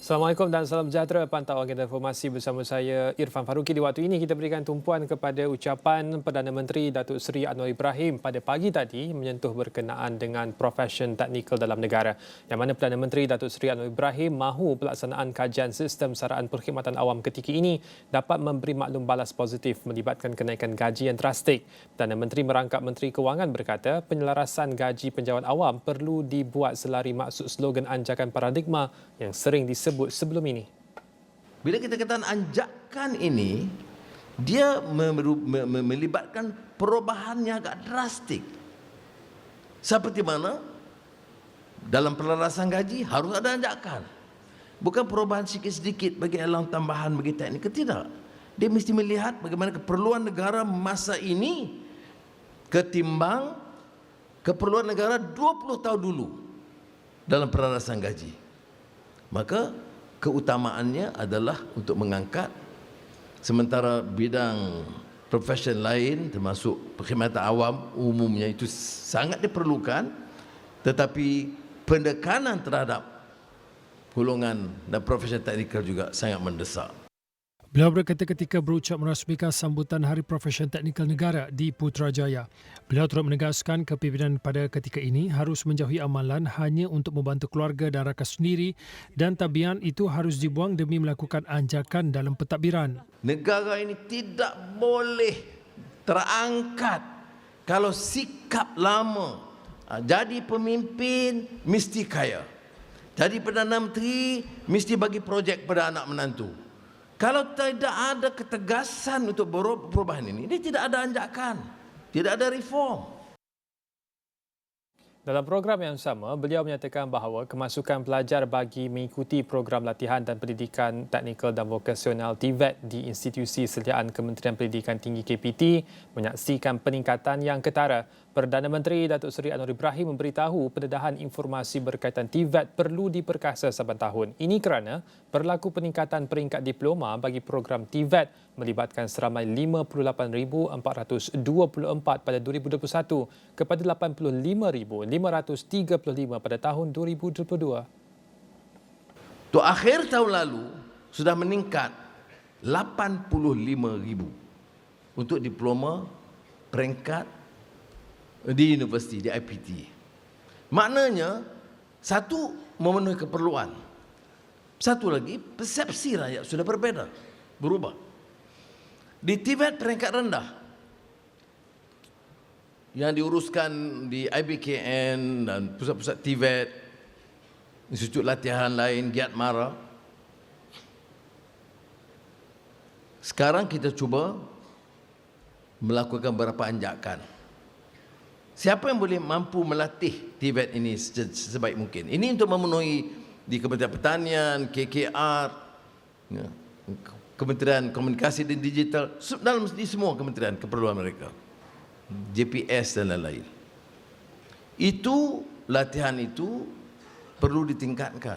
Assalamualaikum dan salam sejahtera. Pantau agenda informasi bersama saya Irfan Faruqi. Di waktu ini kita berikan tumpuan kepada ucapan Perdana Menteri Datuk Seri Anwar Ibrahim pada pagi tadi menyentuh berkenaan dengan profesion teknikal dalam negara. Yang mana Perdana Menteri Datuk Seri Anwar Ibrahim mahu pelaksanaan kajian sistem saraan perkhidmatan awam ketika ini dapat memberi maklum balas positif melibatkan kenaikan gaji yang drastik. Perdana Menteri merangkap Menteri Kewangan berkata penyelarasan gaji penjawat awam perlu dibuat selari maksud slogan anjakan paradigma yang sering disebut sebelum ini. Bila kita katakan anjakan ini, dia melibatkan perubahan yang agak drastik. Seperti mana dalam pelarasan gaji harus ada anjakan. Bukan perubahan sikit-sedikit bagi allowance tambahan bagi teknikal, tidak. Dia mesti melihat bagaimana keperluan negara masa ini ketimbang keperluan negara 20 tahun dulu dalam pelarasan gaji. Maka keutamaannya adalah untuk mengangkat, sementara bidang profesion lain termasuk perkhidmatan awam umumnya itu sangat diperlukan, tetapi pendekanan terhadap golongan dan profesion teknikal juga sangat mendesak. Beliau berkata ketika berucap merasmikan sambutan Hari Profesion Teknikal Negara di Putrajaya. Beliau turut menegaskan kepimpinan pada ketika ini harus menjauhi amalan hanya untuk membantu keluarga dan rakyat sendiri dan tabian itu harus dibuang demi melakukan anjakan dalam pentadbiran. Negara ini tidak boleh terangkat kalau sikap lama. Jadi pemimpin mesti kaya. Jadi Perdana Menteri mesti bagi projek pada anak menantu. Kalau tidak ada ketegasan untuk perubahan ini, dia tidak ada anjakan, tidak ada reform. Dalam program yang sama, beliau menyatakan bahawa kemasukan pelajar bagi mengikuti program latihan dan pendidikan teknikal dan vokasional TVET di institusi sediaan Kementerian Pendidikan Tinggi KPT menyaksikan peningkatan yang ketara. Perdana Menteri Datuk Seri Anwar Ibrahim memberitahu pendedahan informasi berkaitan TVET perlu diperkasa saban tahun. Ini kerana berlaku peningkatan peringkat diploma bagi program TVET melibatkan seramai 58,424 pada 2021 kepada 85,535 pada tahun 2022. Untuk akhir tahun lalu sudah meningkat 85,000 untuk diploma peringkat di universiti, di IPT. Maknanya, satu, memenuhi keperluan. Satu lagi, persepsi rakyat sudah berbeza, berubah. Di TVET peringkat rendah, yang diuruskan di IBKN dan pusat-pusat TVET, institut latihan lain, Giat Mara. Sekarang kita cuba melakukan beberapa anjakan. Siapa yang boleh mampu melatih TVET ini sebaik mungkin? Ini untuk memenuhi di Kementerian Pertanian, KKR, Kementerian Komunikasi dan Digital, dalam di semua kementerian keperluan mereka, JPS dan lain-lain. Itu latihan itu perlu ditingkatkan.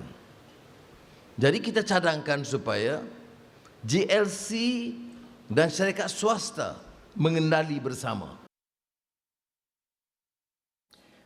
Jadi kita cadangkan supaya GLC dan syarikat swasta mengendali bersama.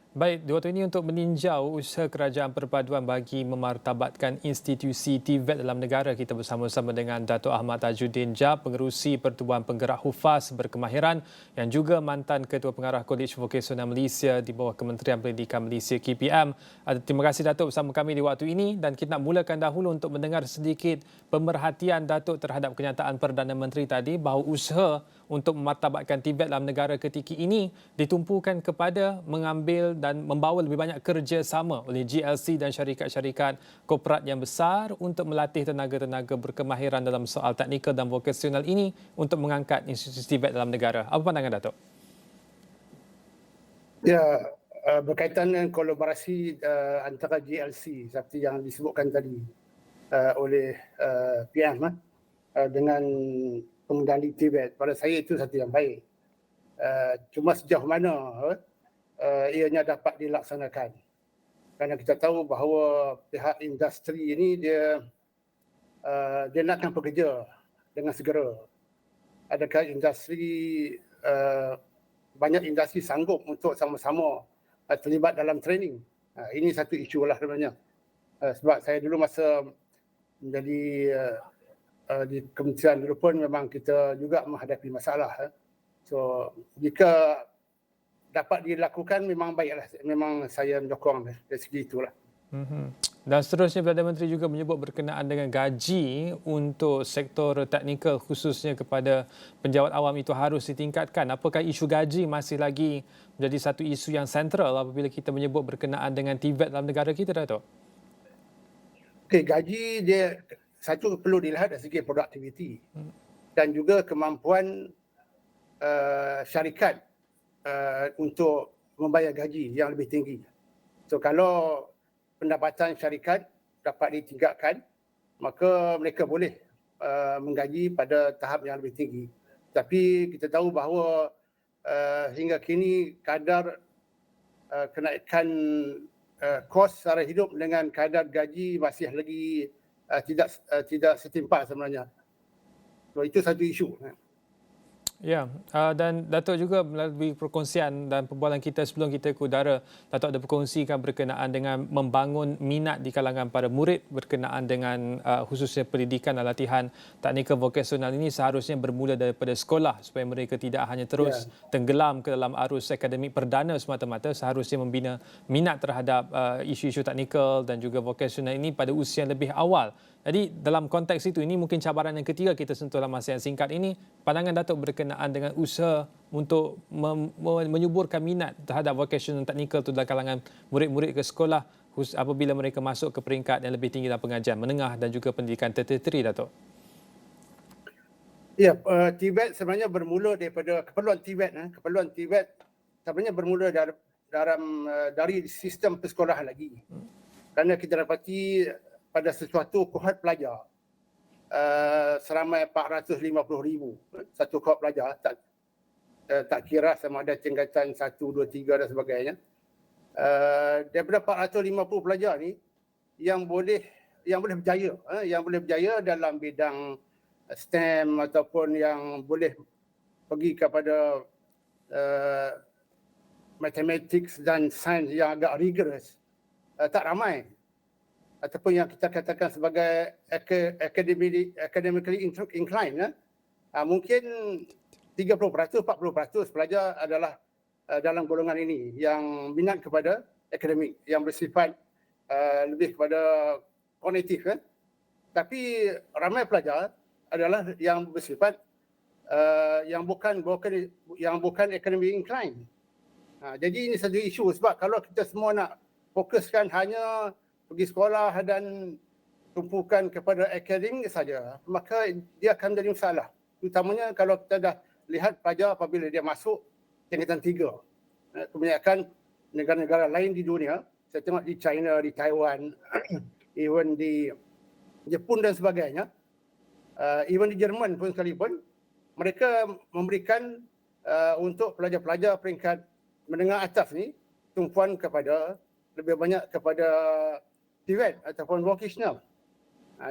Baik, di waktu ini untuk meninjau usaha kerajaan perpaduan bagi memartabatkan institusi TVET dalam negara, kita bersama-sama dengan Dato' Ahmad Tajuddin Jab, Pengerusi Pertubuhan Penggerak Hufaz Berkemahiran yang juga mantan Ketua Pengarah Kolej Vokasional Malaysia di bawah Kementerian Pendidikan Malaysia KPM. Terima kasih Dato' bersama kami di waktu ini dan kita nak mulakan dahulu untuk mendengar sedikit pemerhatian Dato' terhadap kenyataan Perdana Menteri tadi bahawa usaha untuk memartabatkan TVET dalam negara ketika ini ditumpukan kepada mengambil dan membawa lebih banyak kerjasama oleh GLC dan syarikat-syarikat korporat yang besar untuk melatih tenaga-tenaga berkemahiran dalam soal teknikal dan vokasional ini untuk mengangkat institusi TVET dalam negara. Apa pandangan Datuk? Ya, berkaitan dengan kolaborasi antara GLC seperti yang disebutkan tadi oleh PM dengan pengendali TVET, pada saya itu satu yang baik. Cuma sejauh mana ianya dapat dilaksanakan. Kerana kita tahu bahawa pihak industri ini dia nakkan bekerja dengan segera. Adakah industri banyak industri sanggup untuk sama-sama terlibat dalam training? Ini satu isu lah sebenarnya. Sebab saya dulu masa Jadi di kementerian dulu pun memang kita juga menghadapi masalah. So jika dapat dilakukan memang baiklah. Memang saya menyokong dari segi itulah. Dan seterusnya Perdana Menteri juga menyebut berkenaan dengan gaji untuk sektor teknikal khususnya kepada penjawat awam itu harus ditingkatkan. Apakah isu gaji masih lagi menjadi satu isu yang sentral apabila kita menyebut berkenaan dengan TVET dalam negara kita, Dato'? Okey, gaji dia satu perlu dilihat dari segi produktiviti dan juga kemampuan syarikat untuk membayar gaji yang lebih tinggi. So kalau pendapatan syarikat dapat ditingkatkan, maka mereka boleh menggaji pada tahap yang lebih tinggi. Tapi kita tahu bahawa hingga kini kadar kenaikan kos sara hidup dengan kadar gaji masih lagi tidak setimpal sebenarnya. So itu satu isu. Ya, dan Datuk juga melalui perkongsian dan perbualan kita sebelum kita ke udara, Datuk ada berkongsikan berkenaan dengan membangun minat di kalangan para murid berkenaan dengan khususnya pendidikan dan latihan teknikal vokasional ini seharusnya bermula daripada sekolah supaya mereka tidak hanya terus tenggelam ke dalam arus akademik perdana semata-mata, seharusnya membina minat terhadap isu-isu teknikal dan juga vokasional ini pada usia yang lebih awal. Jadi dalam konteks itu, ini mungkin cabaran yang ketiga kita sentuh dalam masa yang singkat ini. Pandangan Datuk berkenaan dengan usaha untuk menyuburkan minat terhadap vocational technical itu dalam kalangan murid-murid ke sekolah apabila mereka masuk ke peringkat yang lebih tinggi dalam pengajian menengah dan juga pendidikan tertiary, Datuk. Ya, TVET sebenarnya bermula daripada keperluan TVET. Keperluan TVET sebenarnya bermula dari sistem persekolahan lagi. Kerana kita dapati pada sesuatu kohort pelajar seramai 450,000 satu kohort pelajar, tak kira sama ada tingkatan 1, 2, 3 dan sebagainya. Daripada 450 pelajar ni yang boleh berjaya dalam bidang STEM ataupun yang boleh pergi kepada mathematics dan sains yang agak rigorous, tak ramai. Ataupun yang kita katakan sebagai academically inclined, mungkin 30%, 40% pelajar adalah dalam golongan ini yang minat kepada akademik, yang bersifat lebih kepada kognitif. Tapi ramai pelajar adalah yang bersifat yang bukan academic inclined. Jadi ini satu isu, sebab kalau kita semua nak fokuskan hanya pergi sekolah dan tumpukan kepada akademik saja, maka dia akan menjadi masalah. Terutamanya kalau kita dah lihat pelajar apabila dia masuk tingkatan 3. Kebanyakan negara-negara lain di dunia, saya tengok di China, di Taiwan, even di Jepun dan sebagainya, even di Jerman pun sekalipun, mereka memberikan untuk pelajar-pelajar peringkat menengah atas ni tumpuan kepada lebih banyak kepada TVET ataupun vocational.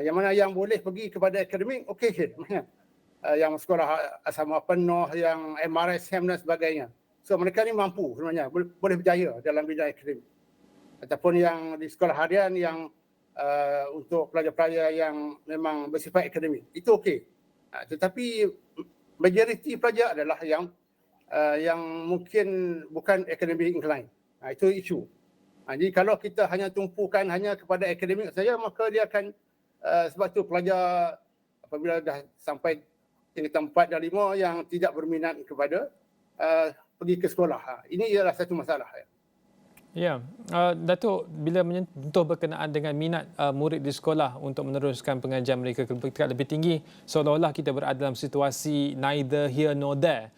Yang mana yang boleh pergi kepada akademik, okey. Yang sekolah asrama penuh, yang MRSM dan sebagainya. So mereka ni mampu sebenarnya, boleh berjaya dalam bidang akademik. Ataupun yang di sekolah harian yang untuk pelajar-pelajar yang memang bersifat akademik, itu okey. Tetapi majoriti pelajar adalah yang mungkin bukan academic inclined. Itu isu. Jadi kalau kita hanya tumpukan hanya kepada akademik saja, maka dia akan sebab tu pelajar apabila dah sampai tingkatan 4 dan 5 yang tidak berminat kepada pergi ke sekolah. Ini ialah satu masalah. Ya, Datuk, bila menyentuh berkenaan dengan minat murid di sekolah untuk meneruskan pengajian mereka ke tingkat lebih tinggi, seolah-olah kita berada dalam situasi neither here nor there.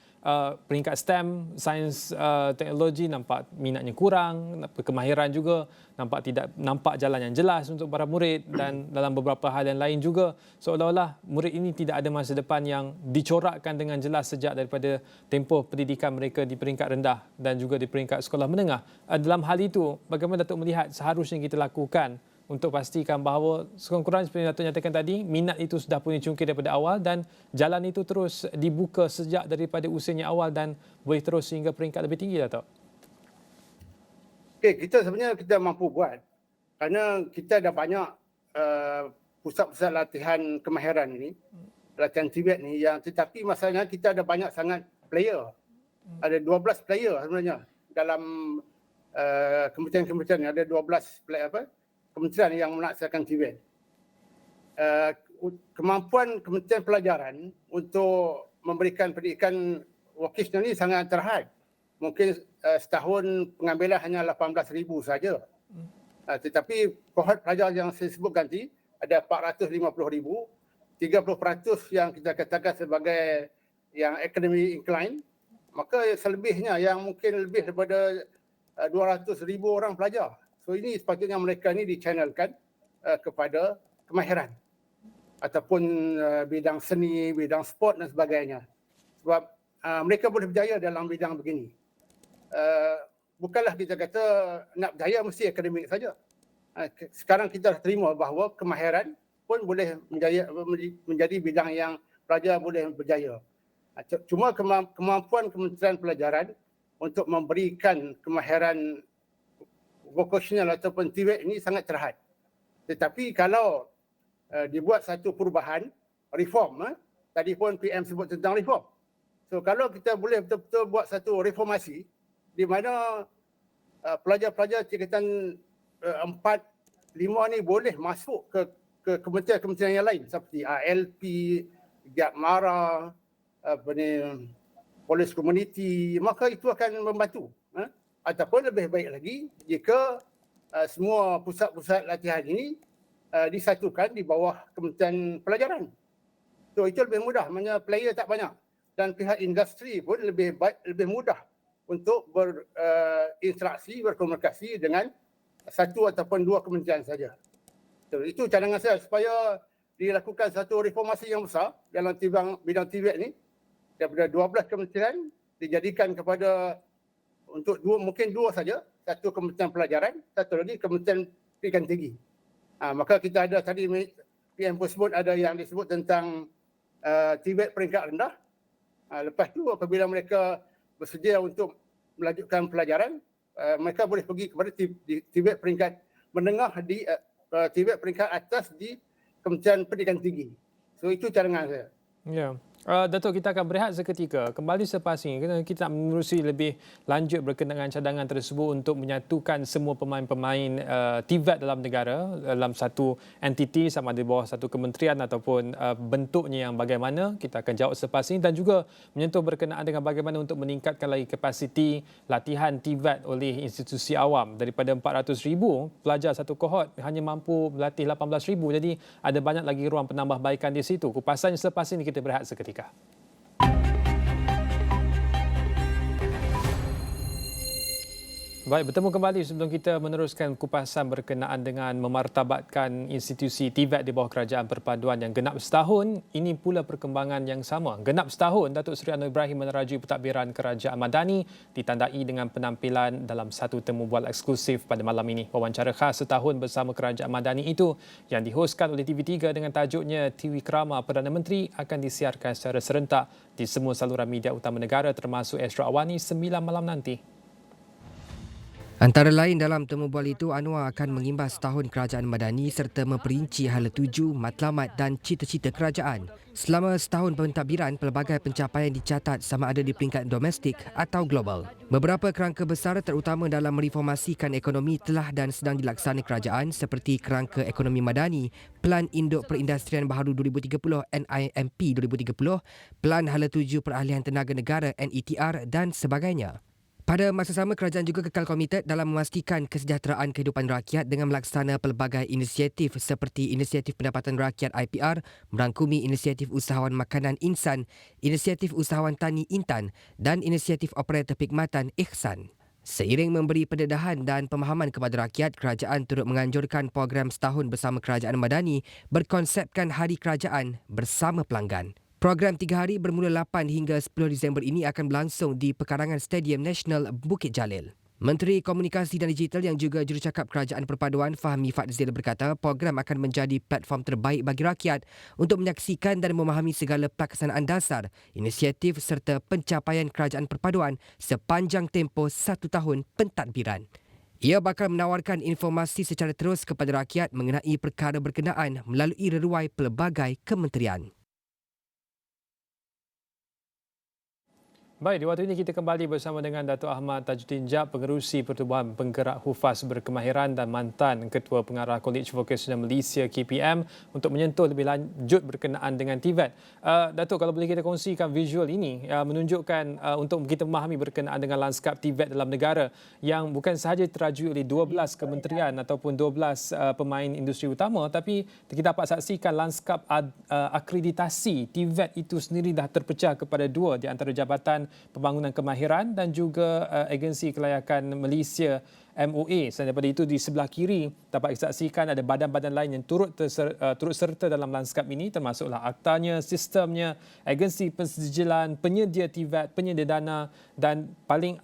Peringkat STEM, sains, teknologi nampak minatnya kurang, kemahiran juga nampak jalan yang jelas untuk para murid, dan dalam beberapa hal yang lain juga seolah-olah murid ini tidak ada masa depan yang dicorakkan dengan jelas sejak daripada tempoh pendidikan mereka di peringkat rendah dan juga di peringkat sekolah menengah. Dalam hal itu, bagaimana Datuk melihat seharusnya kita lakukan untuk pastikan bahawa sekurang-kurangnya seperti yang Datuk nyatakan tadi, minat itu sudah punya cungkir daripada awal dan jalan itu terus dibuka sejak daripada usianya awal dan boleh terus sehingga peringkat lebih tinggi, Datuk? Okey, kita sebenarnya mampu buat. Kerana kita dah banyak pusat-pusat latihan kemahiran ini, latihan TVET ni, yang tetapi masalahnya kita ada banyak sangat player. Ada 12 player sebenarnya dalam kementerian-kementerian ni, ada 12 kementerian yang melaksanakan TVET. Kemampuan Kementerian Pelajaran untuk memberikan pendidikan vocational ni sangat terhad. Mungkin setahun pengambilan hanya 18,000 saja. Tetapi kohort pelajar yang saya sebutkan tadi ada 450,000, 30% yang kita katakan sebagai yang academy incline, maka selebihnya yang mungkin lebih daripada 200,000 orang pelajar. So ini sepatutnya mereka ni dichannelkan kepada kemahiran ataupun bidang seni, bidang sport dan sebagainya. Sebab mereka boleh berjaya dalam bidang begini. Bukanlah kita kata nak berjaya mesti akademik saja. Sekarang kita dah terima bahawa kemahiran pun boleh menjadi bidang yang pelajar boleh berjaya. Cuma kemampuan Kementerian Pelajaran untuk memberikan kemahiran vocational ataupun TVET ini sangat terhad. Tetapi kalau dibuat satu perubahan, reform, tadi pun PM sebut tentang reform. So kalau kita boleh betul-betul buat satu reformasi di mana pelajar-pelajar tingkatan 4, 5 ni boleh masuk ke kementerian-kementerian yang lain seperti ALP, Giat Mara, polis komuniti, maka itu akan membantu. Ataupun lebih baik lagi jika semua pusat-pusat latihan ini disatukan di bawah Kementerian Pelajaran. So itu lebih mudah, maknanya player tak banyak dan pihak industri pun lebih mudah untuk berinteraksi, berkomunikasi dengan satu ataupun dua kementerian saja. So, itu cadangan saya supaya dilakukan satu reformasi yang besar dalam bidang TVET ni, daripada 12 kementerian dijadikan kepada untuk mungkin dua saja, satu Kementerian Pelajaran, satu lagi Kementerian Pendidikan Tinggi. Maka kita ada tadi PM pun sebut ada yang disebut tentang TVET peringkat rendah. Lepas tu apabila mereka bersedia untuk melanjutkan pelajaran, mereka boleh pergi kepada TVET peringkat menengah di TVET peringkat atas di Kementerian Pendidikan Tinggi. So itu cadangan saya. Ya. Datuk, kita akan berehat seketika. Kembali selepas ini, kita nak menerusi lebih lanjut berkenaan dengan cadangan tersebut untuk menyatukan semua pemain-pemain TVET dalam negara dalam satu entiti sama ada di bawah satu kementerian ataupun bentuknya yang bagaimana. Kita akan jawab selepas ini dan juga menyentuh berkenaan dengan bagaimana untuk meningkatkan lagi kapasiti latihan TVET oleh institusi awam. Daripada 400,000 pelajar satu kohort hanya mampu melatih 18,000. Jadi ada banyak lagi ruang penambahbaikan di situ. Kupasannya selepas ini, kita berehat seketika. Baik, bertemu kembali sebelum kita meneruskan kupasan berkenaan dengan memartabatkan institusi TVET di bawah Kerajaan Perpaduan yang genap setahun. Ini pula perkembangan yang sama. Genap setahun, Datuk Seri Anwar Ibrahim menerajui pentadbiran Kerajaan Madani ditandai dengan penampilan dalam satu temu bual eksklusif pada malam ini. Wawancara khas setahun bersama Kerajaan Madani itu yang dihoskan oleh TV3 dengan tajuknya TV Krama Perdana Menteri akan disiarkan secara serentak di semua saluran media utama negara termasuk Astro Awani 9 malam nanti. Antara lain dalam temu bual itu, Anwar akan mengimbas tahun Kerajaan Madani serta memperinci hala tuju, matlamat dan cita-cita kerajaan. Selama setahun pentadbiran, pelbagai pencapaian dicatat sama ada di peringkat domestik atau global. Beberapa kerangka besar terutama dalam mereformasikan ekonomi telah dan sedang dilaksana kerajaan seperti kerangka ekonomi madani, Pelan Induk Perindustrian Baharu 2030 NIMP 2030, Pelan Hala Tuju Perahlian Tenaga Negara NETR dan sebagainya. Pada masa sama, kerajaan juga kekal komited dalam memastikan kesejahteraan kehidupan rakyat dengan melaksana pelbagai inisiatif seperti Inisiatif Pendapatan Rakyat IPR, merangkumi Inisiatif Usahawan Makanan Insan, Inisiatif Usahawan Tani Intan dan Inisiatif Operator Perkhidmatan Ihsan. Seiring memberi pendedahan dan pemahaman kepada rakyat, kerajaan turut menganjurkan program setahun bersama Kerajaan Madani berkonsepkan Hari Kerajaan bersama pelanggan. Program 3 hari bermula 8 hingga 10 Disember ini akan berlangsung di Pekarangan Stadium Nasional Bukit Jalil. Menteri Komunikasi dan Digital yang juga jurucakap Kerajaan Perpaduan Fahmi Fadzil berkata program akan menjadi platform terbaik bagi rakyat untuk menyaksikan dan memahami segala pelaksanaan dasar, inisiatif serta pencapaian Kerajaan Perpaduan sepanjang tempoh 1 tahun pentadbiran. Ia bakal menawarkan informasi secara terus kepada rakyat mengenai perkara berkenaan melalui reruai pelbagai kementerian. Baik, di waktu ini kita kembali bersama dengan Dato' Ahmad Tajuddin Jab, Pengerusi Pertubuhan Penggerak Hufaz Berkemahiran dan mantan Ketua Pengarah College Vocational Malaysia KPM untuk menyentuh lebih lanjut berkenaan dengan TVET. Dato', kalau boleh kita kongsikan visual ini menunjukkan untuk kita memahami berkenaan dengan lanskap TVET dalam negara yang bukan sahaja terajui oleh 12 kementerian ataupun 12 pemain industri utama, tapi kita dapat saksikan lanskap akreditasi TVET itu sendiri dah terpecah kepada dua di antara Jabatan Pembangunan Kemahiran dan juga Agensi Kelayakan Malaysia MOA. Selain daripada itu, di sebelah kiri dapat disaksikan ada badan-badan lain yang turut serta dalam lanskap ini, termasuklah aktanya, sistemnya, agensi pensijilan, penyedia TVET, penyedia dana dan paling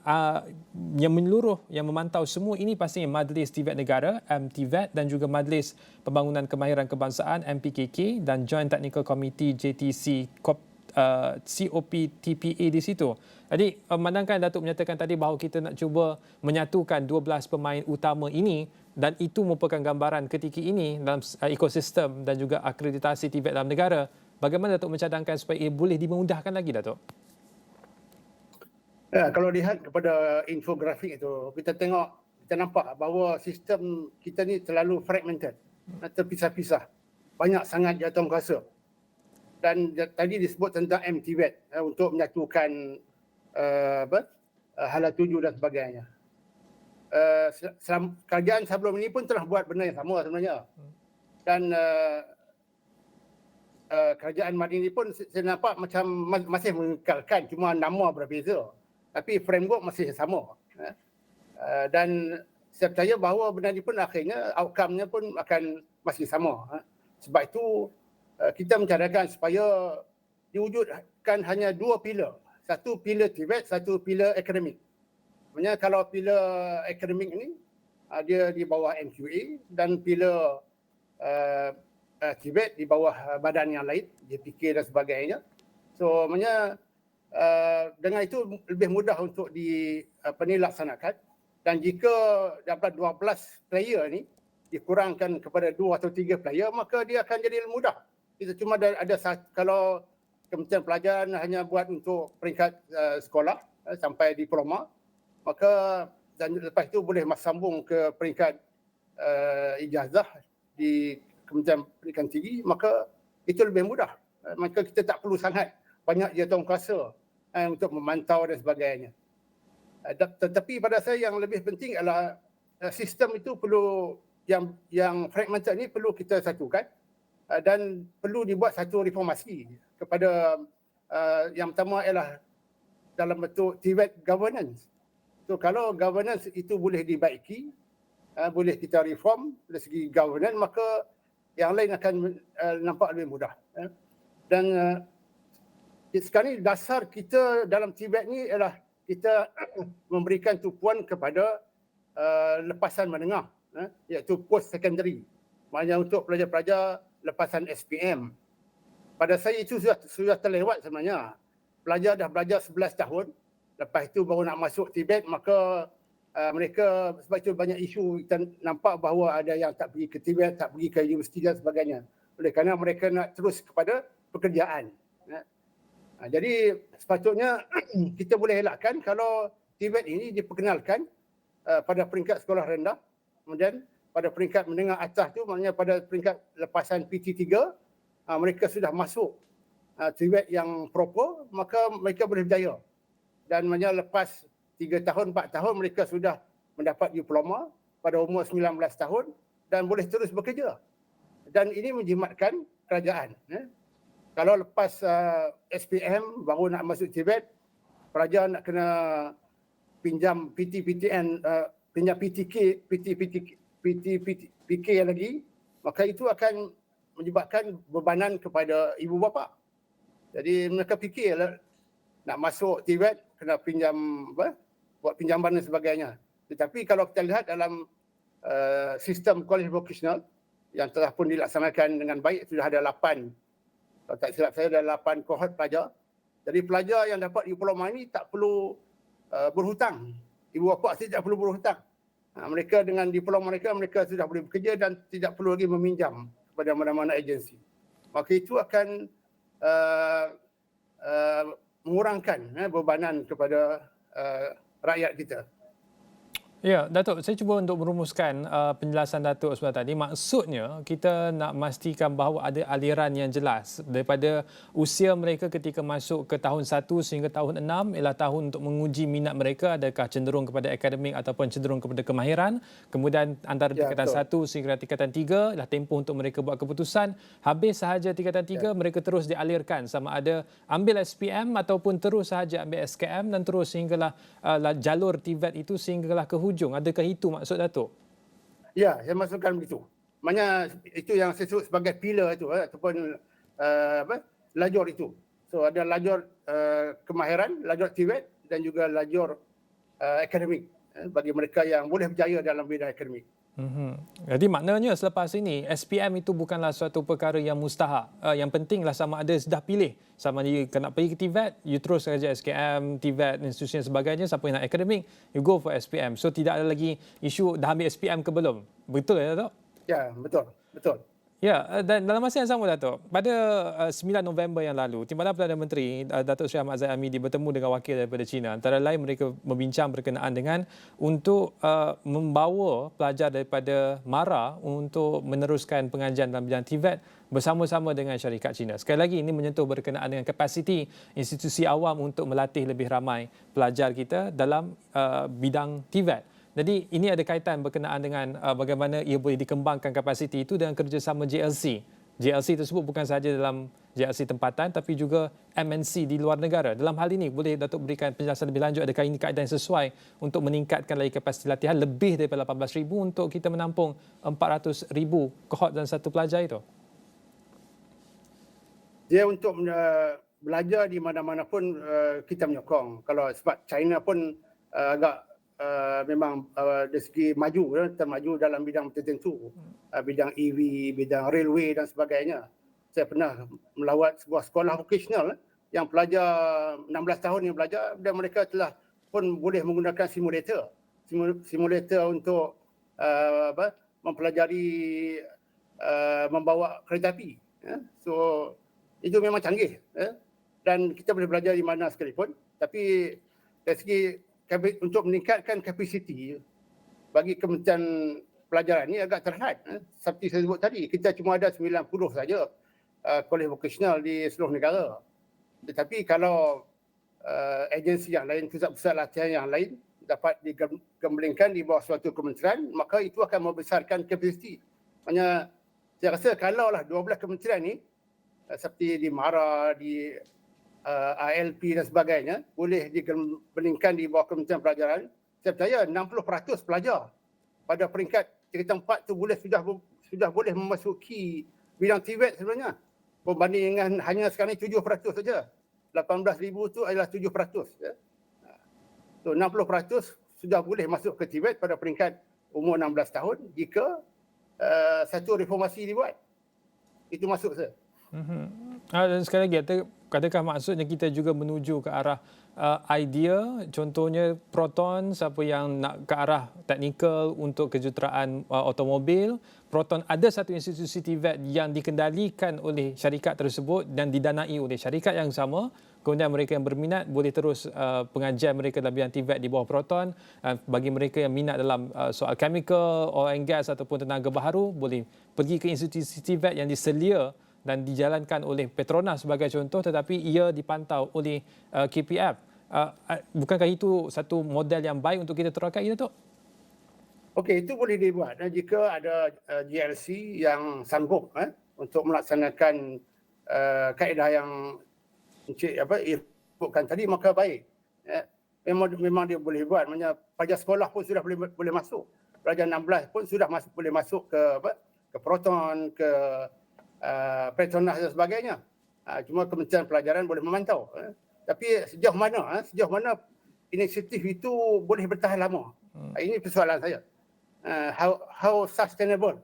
yang menyeluruh, yang memantau semua ini pastinya Majlis TVET Negara MTVET dan juga Majlis Pembangunan Kemahiran Kebangsaan MPKK dan Joint Technical Committee JTC COPTPA di situ. Jadi memandangkan Datuk menyatakan tadi bahawa kita nak cuba menyatukan 12 pemain utama ini dan itu merupakan gambaran ketika ini dalam ekosistem dan juga akreditasi TVET dalam negara. Bagaimana Datuk mencadangkan supaya ia boleh dimudahkan lagi, Datuk? Ya, kalau lihat kepada infografik itu, kita nampak bahawa sistem kita ni terlalu fragmented, terpisah-pisah. Banyak sangat jawatankuasa. Dan tadi disebut tentang MTVET untuk menyatukan hala tuju dan sebagainya. Kerajaan sebelum ini pun telah buat benda yang sama sebenarnya. Dan kerajaan Madin ini pun saya nampak macam masih mengekalkan, cuma nama berbeza. Tapi framework masih sama. Dan saya percaya bahawa benda ini pun akhirnya outcome-nya pun akan masih sama. Sebab itu kita mencadangkan supaya diwujudkan hanya dua pilar. Satu pilar TVET, satu pilar akademik. Maksudnya kalau pilar akademik ini dia di bawah MQA dan pilar TVET di bawah badan yang lain, JPK dan sebagainya. So maksudnya dengan itu lebih mudah untuk dilaksanakan. Dan jika dapat 12 player ni dikurangkan kepada 2 atau 3 player, maka dia akan jadi mudah. Kita cuma ada kalau Kementerian Pelajaran hanya buat untuk peringkat sekolah sampai diploma, maka dan lepas itu boleh sambung ke peringkat ijazah di Kementerian Pendidikan Tinggi, maka itu lebih mudah. Maka kita tak perlu sangat banyak jawatankuasa untuk memantau dan sebagainya. Tetapi pada saya yang lebih penting adalah sistem itu perlu yang fragmented ini perlu kita satukan. Dan perlu dibuat satu reformasi kepada yang pertama ialah dalam bentuk TVET governance. So kalau governance itu boleh dibaiki, boleh kita reform dari segi governance, maka yang lain akan nampak lebih mudah. Dan sekarang ini dasar kita dalam TVET ni ialah kita memberikan tumpuan kepada lepasan menengah, iaitu post secondary. Maknanya untuk pelajar-pelajar lepasan SPM. Pada saya itu sudah terlewat sebenarnya. Pelajar dah belajar 11 tahun, lepas itu baru nak masuk TVET, maka mereka, sebab itu banyak isu kita nampak bahawa ada yang tak pergi ke TVET, tak pergi ke universiti dan sebagainya. Oleh kerana mereka nak terus kepada pekerjaan. Jadi sepatutnya kita boleh elakkan kalau TVET ini diperkenalkan pada peringkat sekolah rendah, kemudian pada peringkat menengah atas tu, maknanya pada peringkat lepasan PT3, mereka sudah masuk TVET yang proper, maka mereka boleh berjaya. Dan maknanya lepas 3 tahun, 4 tahun, mereka sudah mendapat diploma pada umur 19 tahun dan boleh terus bekerja. Dan ini menjimatkan kerajaan. Kalau lepas SPM baru nak masuk TVET, pelajar nak kena pinjam PT-PTN, pinjam PTK, PK lagi, maka itu akan menyebabkan bebanan kepada ibu bapa. Jadi mereka fikir nak masuk TVET kena pinjam buat pinjaman dan sebagainya. Tetapi kalau kita lihat dalam sistem college vocational yang telah pun dilaksanakan dengan baik, sudah ada 8, kalau tak silap saya ada 8 kohort pelajar. Jadi pelajar yang dapat diploma ini tak perlu berhutang. Ibu bapa tidak perlu berhutang. Mereka dengan diploma mereka sudah boleh bekerja dan tidak perlu lagi meminjam kepada mana-mana agensi. Maka itu akan mengurangkan bebanan kepada rakyat kita. Ya, Datuk, saya cuba untuk merumuskan penjelasan Datuk sebentar tadi. Maksudnya, kita nak memastikan bahawa ada aliran yang jelas daripada usia mereka ketika masuk ke tahun 1 sehingga tahun 6 ialah tahun untuk menguji minat mereka, adakah cenderung kepada akademik ataupun cenderung kepada kemahiran. Kemudian antara tingkatan 1 sehingga tingkatan 3 ialah tempoh untuk mereka buat keputusan. Habis sahaja tingkatan 3, mereka terus dialirkan sama ada ambil SPM ataupun terus sahaja ambil SKM dan terus sehinggalah jalur TVET itu sehinggalah ke hujung. Adakah itu maksud Datuk? Ya, saya maksudkan begitu. Maknanya itu yang saya sebut sebagai pilar itu ataupun lajur itu. So ada lajur kemahiran, lajur TVET dan juga lajur akademik bagi mereka yang boleh berjaya dalam bidang akademik. Jadi maknanya selepas ini SPM itu bukanlah suatu perkara yang mustahak. Yang pentinglah sama ada sudah pilih. Sama ada nak pergi ke TVET, you terus saja SKM, TVET, institusi dan sebagainya. Siapa yang nak akademik, you go for SPM. So tidak ada lagi isu dah ambil SPM ke belum. Betul ya, Datuk? Ya, betul. Ya, dan dalam masa yang sama, Datuk, pada 9 November yang lalu, Timbalan Perdana Menteri Datuk Seri Ahmad Zahid Hamidi bertemu dengan wakil daripada China. Antara lain mereka membincang berkenaan dengan untuk membawa pelajar daripada MARA untuk meneruskan pengajian dalam bidang TVET bersama-sama dengan syarikat China. Sekali lagi ini menyentuh berkenaan dengan kapasiti institusi awam untuk melatih lebih ramai pelajar kita dalam bidang TVET. Jadi ini ada kaitan berkenaan dengan bagaimana ia boleh dikembangkan kapasiti itu dengan kerjasama JLC. JLC tersebut bukan sahaja dalam JLC tempatan tapi juga MNC di luar negara. Dalam hal ini boleh Datuk berikan penjelasan lebih lanjut, adakah ini kaedah yang sesuai untuk meningkatkan lagi kapasiti latihan lebih daripada 18,000 untuk kita menampung 400,000 kohort dan satu pelajar itu? Dia untuk belajar di mana-mana pun kita menyokong. Kalau sebab China pun agak memang dari segi maju, termaju dalam bidang tertentu, bidang EV, bidang railway dan sebagainya. Saya pernah melawat sebuah sekolah vocational yang pelajar 16 tahun yang belajar dan mereka telah pun boleh menggunakan simulator untuk mempelajari membawa kereta api. So itu memang canggih dan kita boleh belajar di mana sekalipun, tapi dari segi untuk meningkatkan kapasiti bagi Kementerian Pelajaran ini agak terhad. Seperti saya sebut tadi, kita cuma ada 90 saja kolej vocational di seluruh negara. Tetapi kalau agensi yang lain, pusat-pusat latihan yang lain dapat digembelengkan di bawah suatu kementerian, maka itu akan membesarkan kapasiti. Maknanya saya rasa kalaulah 12 kementerian ini seperti di MARA, di ALP dan sebagainya boleh digembelengkan di bawah Kementerian Pelajaran, saya percaya 60% pelajar pada peringkat tingkatan 4 tu sudah boleh memasuki bidang TVET sebenarnya, berbanding dengan hanya sekarang ni 7% saja. 18,000 tu adalah 7%. So 60% sudah boleh masuk ke TVET pada peringkat umur 16 tahun jika satu reformasi dibuat. Itu masuk saya. Dan sekali lagi, adakah maksudnya kita juga menuju ke arah idea, contohnya Proton, siapa yang nak ke arah teknikal untuk kejuruteraan automobil, Proton ada satu institusi TVET yang dikendalikan oleh syarikat tersebut dan didanai oleh syarikat yang sama. Kemudian mereka yang berminat boleh terus pengajian mereka dalam bidang TVET di bawah Proton. Bagi mereka yang minat dalam soal chemical, oil and gas ataupun tenaga baharu, boleh pergi ke institusi TVET yang diselia dan dijalankan oleh Petronas sebagai contoh, tetapi ia dipantau oleh KPF. Bukankah itu satu model yang baik untuk kita terapkan, Datuk? Okey, itu boleh dibuat jika ada GLC yang sanggup untuk melaksanakan kaedah yang Encik sebutkan tadi, maka baik. Memang dia boleh buat. Maksudnya pelajar sekolah pun sudah boleh masuk. Pelajar 16 pun sudah boleh masuk ke Proton, ke Petronas dan sebagainya. Cuma Kementerian Pelajaran boleh memantau. Tapi sejauh mana inisiatif itu boleh bertahan lama? Ini persoalan saya. How sustainable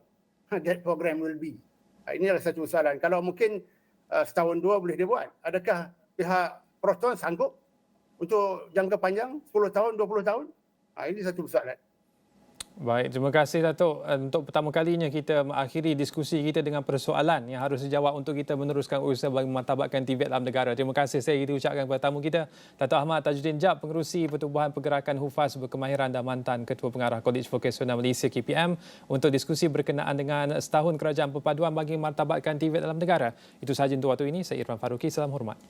that program will be? Ini adalah satu soalan. Kalau mungkin setahun dua boleh dibuat. Adakah pihak Proton sanggup untuk jangka panjang 10 tahun, 20 tahun? Ini satu persoalan. Baik, terima kasih Datuk. Untuk pertama kalinya kita mengakhiri diskusi kita dengan persoalan yang harus dijawab untuk kita meneruskan usaha bagi memartabatkan TVET dalam negara. Terima kasih saya ucapkan kepada tamu kita, Datuk Ahmad Tajuddin Jab, Pengerusi Pertubuhan Pergerakan Hufaz Berkemahiran dan mantan Ketua Pengarah Kolej Vokasional Malaysia KPM untuk diskusi berkenaan dengan setahun kerajaan perpaduan bagi memartabatkan TVET dalam negara. Itu sahaja untuk waktu ini. Saya Irfan Faruqi. Salam hormat.